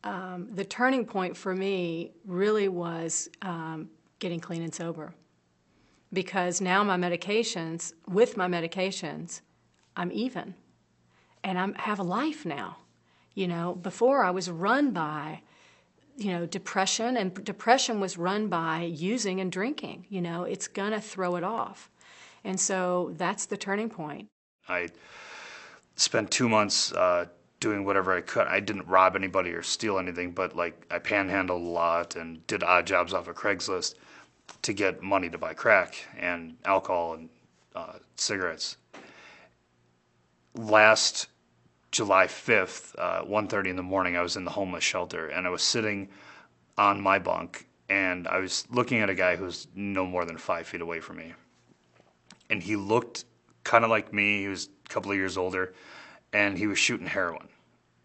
The turning point for me really was getting clean and sober, because now with my medications, I'm even, and I have a life now. You know, before I was run by, depression, and depression was run by using and drinking. It's gonna throw it off. And so that's the turning point. I spent 2 months doing whatever I could. I didn't rob anybody or steal anything, but I panhandled a lot and did odd jobs off of Craigslist to get money to buy crack and alcohol and cigarettes. Last July 5th, 1:30 in the morning, I was in the homeless shelter, and I was sitting on my bunk, and I was looking at a guy who was no more than 5 feet away from me. And he looked kind of like me. He was a couple of years older, and he was shooting heroin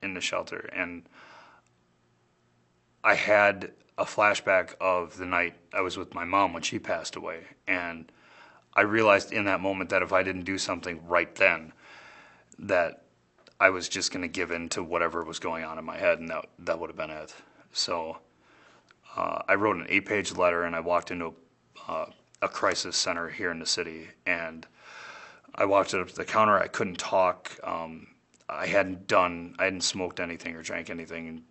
in the shelter. And I had a flashback of the night I was with my mom when she passed away. And I realized in that moment that if I didn't do something right then, that I was just going to give in to whatever was going on in my head, and that would have been it. So I wrote an 8-page letter, and I walked into a crisis center here in the city, and I walked up to the counter. I couldn't talk. I hadn't smoked anything or drank anything in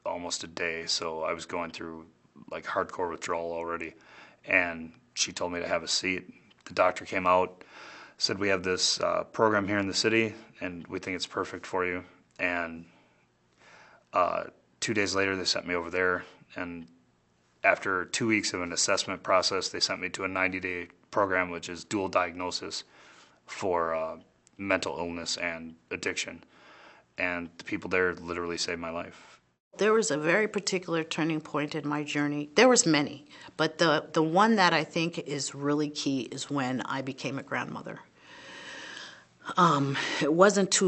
almost a day, so I was going through hardcore withdrawal already. And she told me to have a seat. The doctor came out, said, "We have this program here in the city, and we think it's perfect for you." And 2 days later, they sent me over there, and after 2 weeks of an assessment process, they sent me to a 90-day program, which is dual diagnosis for mental illness and addiction. And the people there literally saved my life. There was a very particular turning point in my journey. There was many, but the one that I think is really key is when I became a grandmother. It wasn't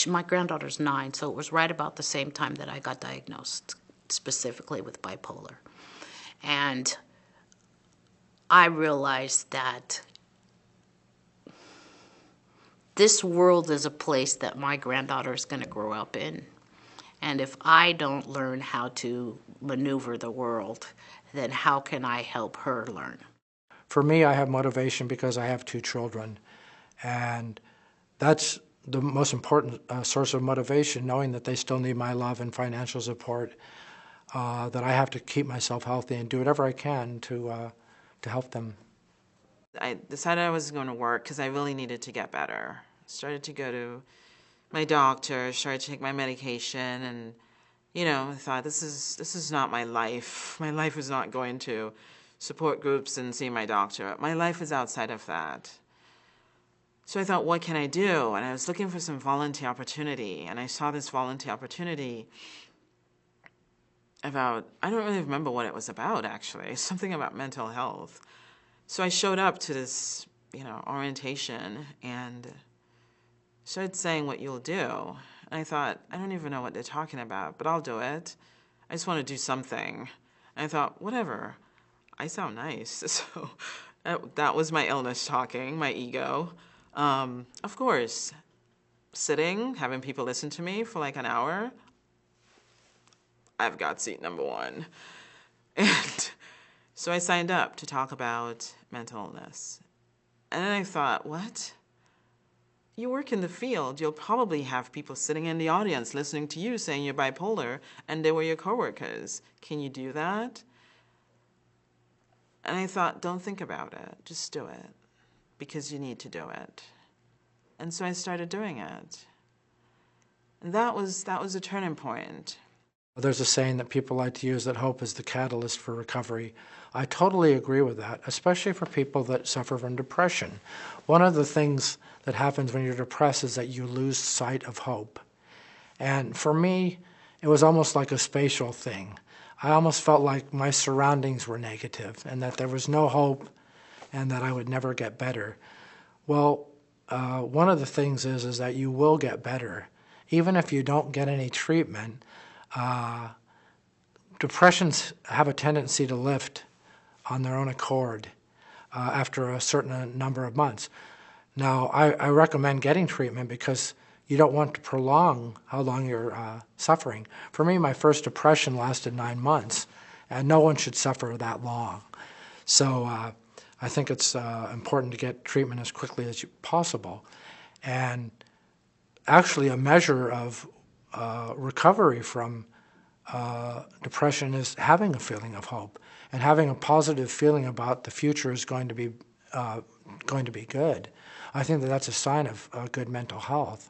my granddaughter's 9, so it was right about the same time that I got diagnosed, specifically with bipolar. And I realized that this world is a place that my granddaughter is going to grow up in. And if I don't learn how to maneuver the world, then how can I help her learn? For me, I have motivation because I have 2 children. And that's the most important source of motivation, knowing that they still need my love and financial support, that I have to keep myself healthy and do whatever I can to help them. I decided I was going to work because I really needed to get better. Started to go to my doctor, started to take my medication, and I thought, this is not my life. My life is not going to support groups and see my doctor. My life is outside of that. So I thought, what can I do? And I was looking for some volunteer opportunity, and I saw this volunteer opportunity about, I don't really remember what it was about, actually, something about mental health. So I showed up to this, orientation, and started saying what you'll do. And I thought, I don't even know what they're talking about, but I'll do it. I just want to do something. And I thought, whatever, I sound nice. So that was my illness talking, my ego. Of course, sitting, having people listen to me for an hour, I've got seat number 1. And so I signed up to talk about mental illness. And then I thought, what? You work in the field, you'll probably have people sitting in the audience listening to you saying you're bipolar, and they were your coworkers. Can you do that? And I thought, don't think about it, just do it, because you need to do it. And so I started doing it. And that was a turning point. There's a saying that people like to use that hope is the catalyst for recovery. I totally agree with that, especially for people that suffer from depression. One of the things that happens when you're depressed is that you lose sight of hope. And for me, it was almost like a spatial thing. I almost felt like my surroundings were negative and that there was no hope and that I would never get better. Well, one of the things is that you will get better. Even if you don't get any treatment, depressions have a tendency to lift on their own accord after a certain number of months. Now, I recommend getting treatment because you don't want to prolong how long you're suffering. For me, my first depression lasted 9 months, and no one should suffer that long. So I think it's important to get treatment as quickly as possible. And actually, a measure of recovery from depression is having a feeling of hope and having a positive feeling about the future is going to be good. I think that that's a sign of good mental health.